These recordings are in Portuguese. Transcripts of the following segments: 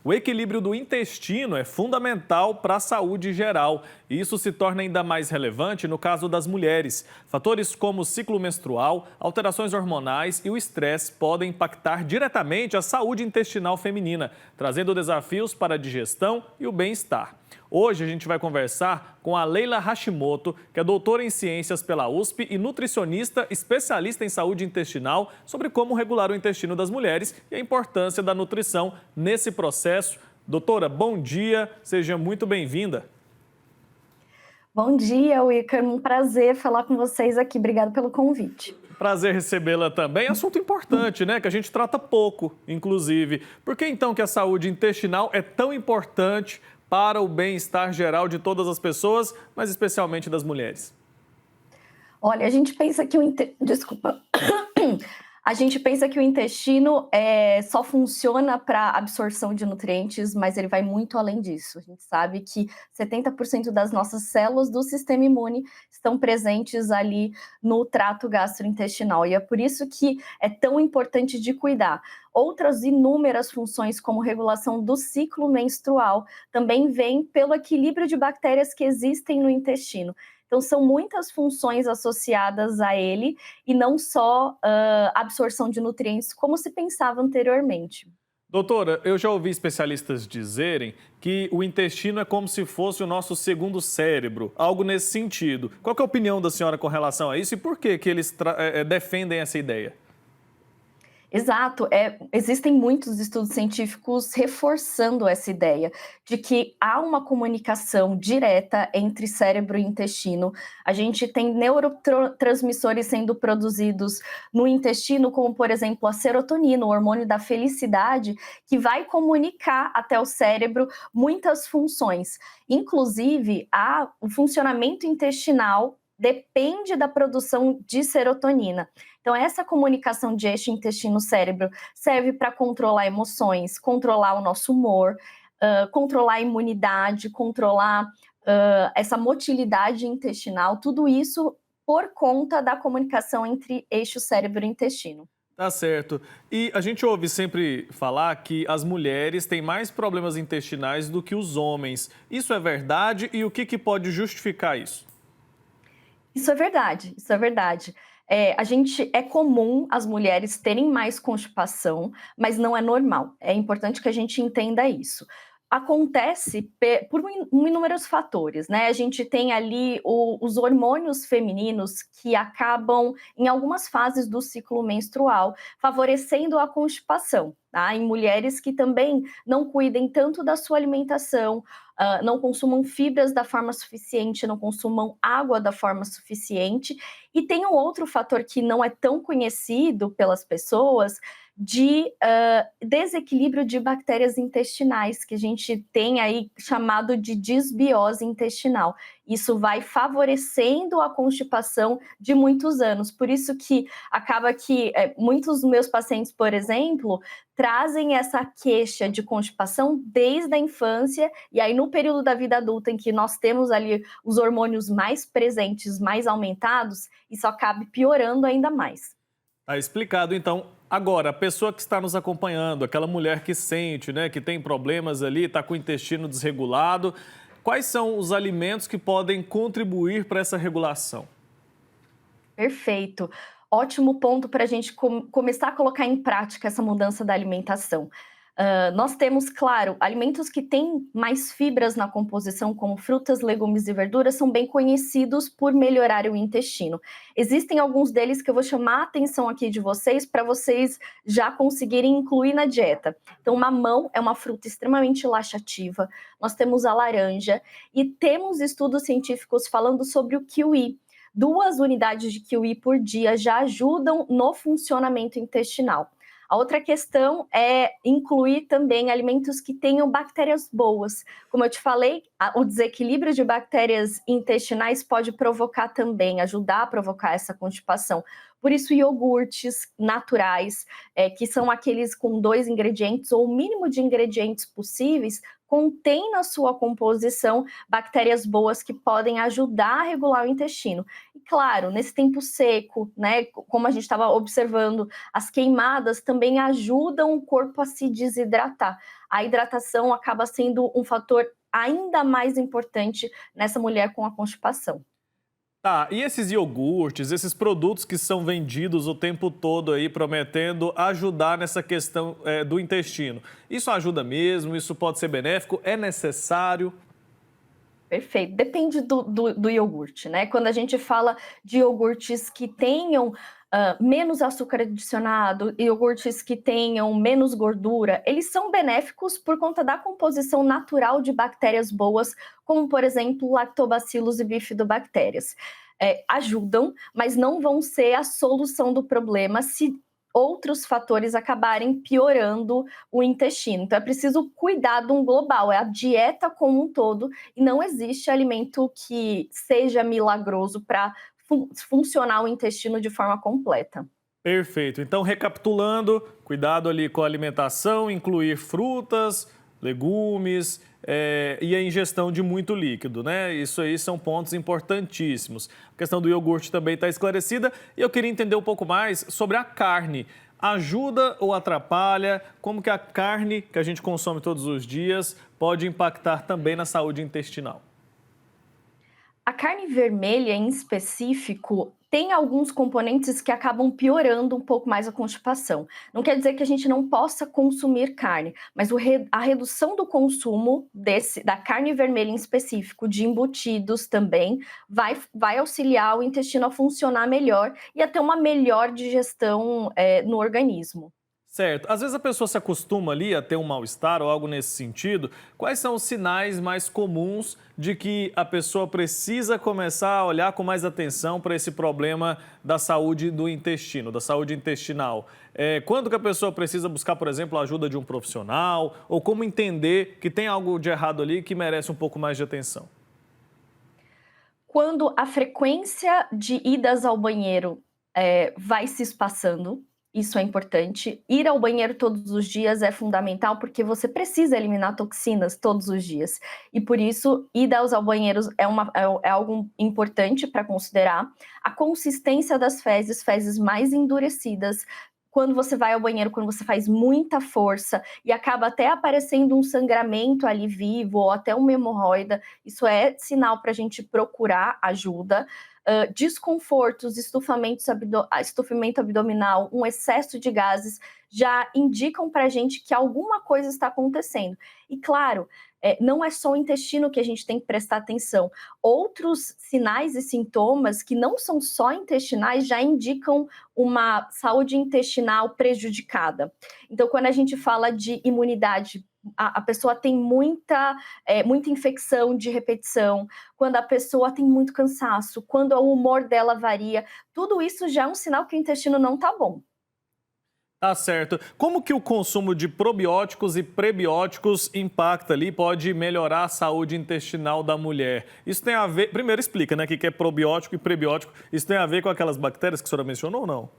O equilíbrio do intestino é fundamental para a saúde geral e isso se torna ainda mais relevante no caso das mulheres. Fatores como o ciclo menstrual, alterações hormonais e o estresse podem impactar diretamente a saúde intestinal feminina, trazendo desafios para a digestão e o bem-estar. Hoje a gente vai conversar com a Leila Hashimoto, que é doutora em ciências pela USP e nutricionista especialista em saúde intestinal, sobre como regular o intestino das mulheres e a importância da nutrição nesse processo. Doutora, bom dia, seja muito bem-vinda. Bom dia, Wicca. Um prazer falar com vocês aqui. Obrigada pelo convite. Prazer recebê-la também. Assunto importante, né? Que a gente trata pouco, inclusive. Por que então que a saúde intestinal é tão importante para o bem-estar geral de todas as pessoas, mas especialmente das mulheres? Olha, a gente pensa que Desculpa. A gente pensa que o intestino só funciona para absorção de nutrientes, mas ele vai muito além disso. A gente sabe que 70% das nossas células do sistema imune estão presentes ali no trato gastrointestinal. E é por isso que é tão importante de cuidar. Outras inúmeras funções, como regulação do ciclo menstrual, também vêm pelo equilíbrio de bactérias que existem no intestino. Então, são muitas funções associadas a ele e não só absorção de nutrientes, como se pensava anteriormente. Doutora, eu já ouvi especialistas dizerem que o intestino é como se fosse o nosso segundo cérebro, algo nesse sentido. Qual que é a opinião da senhora com relação a isso e por que eles defendem essa ideia? Exato, existem muitos estudos científicos reforçando essa ideia de que há uma comunicação direta entre cérebro e intestino. A gente tem neurotransmissores sendo produzidos no intestino, como, por exemplo, a serotonina, o hormônio da felicidade, que vai comunicar até o cérebro muitas funções. Inclusive, o funcionamento intestinal depende da produção de serotonina. Então, essa comunicação de eixo intestino-cérebro serve para controlar emoções, controlar o nosso humor, controlar a imunidade, controlar essa motilidade intestinal, tudo isso por conta da comunicação entre eixo cérebro e intestino. Tá certo. E a gente ouve sempre falar que as mulheres têm mais problemas intestinais do que os homens. Isso é verdade? E o que pode justificar isso? Isso é verdade, isso é verdade. É comum as mulheres terem mais constipação, mas não é normal. É importante que a gente entenda isso. Acontece por inúmeros fatores, né? A gente tem ali os hormônios femininos que acabam, em algumas fases do ciclo menstrual, favorecendo a constipação, tá? Em mulheres que também não cuidem tanto da sua alimentação, não consumam fibras da forma suficiente, não consumam água da forma suficiente. E tem um outro fator que não é tão conhecido pelas pessoas, de desequilíbrio de bactérias intestinais, que a gente tem aí chamado de disbiose intestinal. Isso vai favorecendo a constipação de muitos anos. Por isso que acaba que muitos dos meus pacientes, por exemplo, trazem essa queixa de constipação desde a infância, e aí no período da vida adulta, em que nós temos ali os hormônios mais presentes, mais aumentados, isso acaba piorando ainda mais. Tá explicado, então. Agora, a pessoa que está nos acompanhando, aquela mulher que sente, né, que tem problemas ali, está com o intestino desregulado, quais são os alimentos que podem contribuir para essa regulação? Perfeito. Ótimo ponto para a gente começar a colocar em prática essa mudança da alimentação. Nós temos, claro, alimentos que têm mais fibras na composição, como frutas, legumes e verduras, são bem conhecidos por melhorar o intestino. Existem alguns deles que eu vou chamar a atenção aqui de vocês, para vocês já conseguirem incluir na dieta. Então, mamão é uma fruta extremamente laxativa, nós temos a laranja e temos estudos científicos falando sobre o kiwi. 2 unidades de kiwi por dia já ajudam no funcionamento intestinal. A outra questão é incluir também alimentos que tenham bactérias boas. Como eu te falei, o desequilíbrio de bactérias intestinais pode provocar também, ajudar a provocar essa constipação. Por isso, iogurtes naturais, que são aqueles com 2 ingredientes ou o mínimo de ingredientes possíveis, contém na sua composição bactérias boas que podem ajudar a regular o intestino. E claro, nesse tempo seco, né, como a gente estava observando, as queimadas também ajudam o corpo a se desidratar. A hidratação acaba sendo um fator ainda mais importante nessa mulher com a constipação. Tá, e esses iogurtes, esses produtos que são vendidos o tempo todo aí prometendo ajudar nessa questão do intestino, isso ajuda mesmo? Isso pode ser benéfico? É necessário? Perfeito. Depende do iogurte, né? Quando a gente fala de iogurtes que tenham menos açúcar adicionado, iogurtes que tenham menos gordura, eles são benéficos por conta da composição natural de bactérias boas, como, por exemplo, lactobacillus e bifidobactérias. Ajudam, mas não vão ser a solução do problema se outros fatores acabarem piorando o intestino. Então é preciso cuidar de um global, é a dieta como um todo, e não existe alimento que seja milagroso para funcionar o intestino de forma completa. Perfeito. Então, recapitulando, cuidado ali com a alimentação, incluir frutas, legumes e a ingestão de muito líquido, né? Isso aí são pontos importantíssimos. A questão do iogurte também está esclarecida e eu queria entender um pouco mais sobre a carne. Ajuda ou atrapalha? Como que a carne que a gente consome todos os dias pode impactar também na saúde intestinal? A carne vermelha, em específico, tem alguns componentes que acabam piorando um pouco mais a constipação. Não quer dizer que a gente não possa consumir carne, mas a redução do consumo da carne vermelha em específico, de embutidos também, vai auxiliar o intestino a funcionar melhor e a ter uma melhor digestão, no organismo. Certo. Às vezes a pessoa se acostuma ali a ter um mal-estar ou algo nesse sentido. Quais são os sinais mais comuns de que a pessoa precisa começar a olhar com mais atenção para esse problema da saúde do intestino, da saúde intestinal? Quando que a pessoa precisa buscar, por exemplo, a ajuda de um profissional? Ou como entender que tem algo de errado ali que merece um pouco mais de atenção? Quando a frequência de idas ao banheiro, vai se espaçando, isso é importante. Ir ao banheiro todos os dias é fundamental, porque você precisa eliminar toxinas todos os dias. E por isso, idas ao banheiro é algo importante para considerar. A consistência das fezes mais endurecidas. Quando você vai ao banheiro, quando você faz muita força e acaba até aparecendo um sangramento ali vivo ou até uma hemorroida, isso é sinal para a gente procurar ajuda. Desconfortos, estufamento abdominal, um excesso de gases já indicam para a gente que alguma coisa está acontecendo. E claro, não é só o intestino que a gente tem que prestar atenção. Outros sinais e sintomas que não são só intestinais já indicam uma saúde intestinal prejudicada. Então, quando a gente fala de imunidade, a pessoa tem muita infecção de repetição, quando a pessoa tem muito cansaço, quando o humor dela varia, tudo isso já é um sinal que o intestino não está bom. Tá certo. Como que o consumo de probióticos e prebióticos impacta ali, pode melhorar a saúde intestinal da mulher? Isso tem a ver... Primeiro explica, né, o que é probiótico e prebiótico. Isso tem a ver com aquelas bactérias que a senhora mencionou ou não?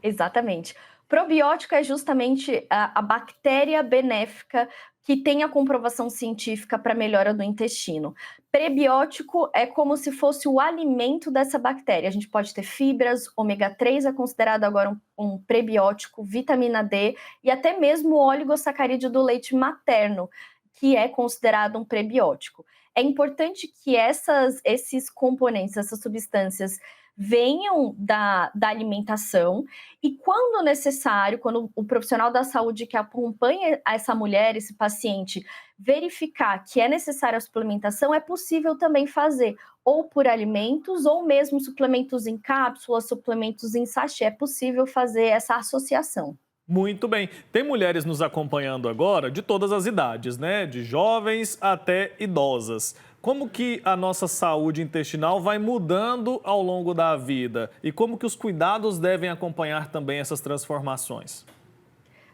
Exatamente. Probiótico é justamente a bactéria benéfica que tem a comprovação científica para melhora do intestino. Prebiótico é como se fosse o alimento dessa bactéria. A gente pode ter fibras, ômega 3 é considerado agora um prebiótico, vitamina D e até mesmo o oligosacarídeo do leite materno, que é considerado um prebiótico. É importante que esses componentes, essas substâncias, venham da alimentação e, quando necessário, quando o profissional da saúde que acompanha essa mulher, esse paciente, verificar que é necessária a suplementação, é possível também fazer, ou por alimentos, ou mesmo suplementos em cápsulas, suplementos em sachê. É possível fazer essa associação. Muito bem. Tem mulheres nos acompanhando agora de todas as idades, né? De jovens até idosas. Como que a nossa saúde intestinal vai mudando ao longo da vida? E como que os cuidados devem acompanhar também essas transformações?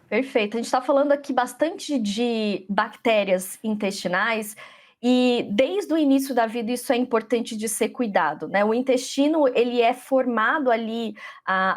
Perfeito. A gente está falando aqui bastante de bactérias intestinais e desde o início da vida isso é importante de ser cuidado, né? O intestino, ele é formado ali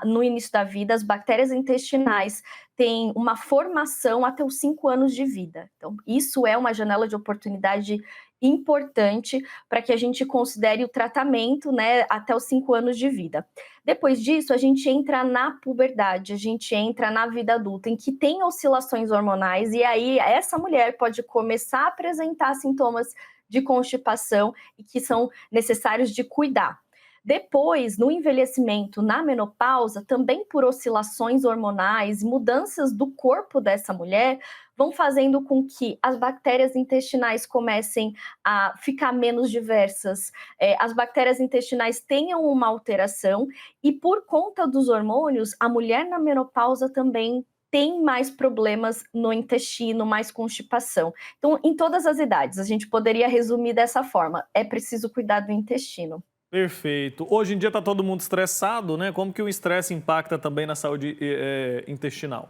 no início da vida, as bactérias intestinais tem uma formação até os 5 anos de vida. Então, isso é uma janela de oportunidade importante para que a gente considere o tratamento, né, até os 5 anos de vida. Depois disso, a gente entra na puberdade, a gente entra na vida adulta, em que tem oscilações hormonais, e aí essa mulher pode começar a apresentar sintomas de constipação e que são necessários de cuidar. Depois, no envelhecimento, na menopausa, também por oscilações hormonais, mudanças do corpo dessa mulher, vão fazendo com que as bactérias intestinais comecem a ficar menos diversas, as bactérias intestinais tenham uma alteração, e por conta dos hormônios, a mulher na menopausa também tem mais problemas no intestino, mais constipação. Então, em todas as idades, a gente poderia resumir dessa forma: é preciso cuidar do intestino. Perfeito. Hoje em dia está todo mundo estressado, né? Como que o estresse impacta também na saúde intestinal?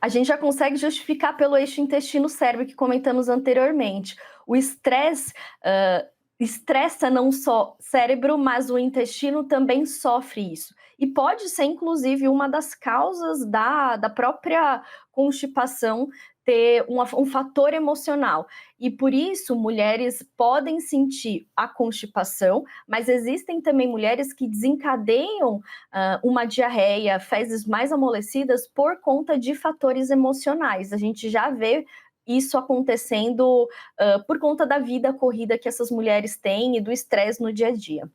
A gente já consegue justificar pelo eixo intestino-cérebro que comentamos anteriormente. O estresse estressa não só cérebro, mas o intestino também sofre isso. E pode ser, inclusive, uma das causas da própria constipação ter um fator emocional. E por isso, mulheres podem sentir a constipação, mas existem também mulheres que desencadeiam uma diarreia, fezes mais amolecidas por conta de fatores emocionais. A gente já vê isso acontecendo por conta da vida corrida que essas mulheres têm e do estresse no dia a dia.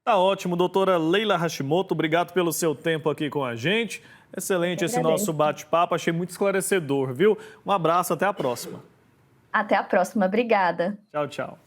Tá ótimo, doutora Leila Hashimoto, obrigado pelo seu tempo aqui com a gente. Eu que Excelente esse nosso agradeço. bate-papo, achei muito esclarecedor, viu? Um abraço, até a próxima. Até a próxima. Obrigada. Tchau, tchau.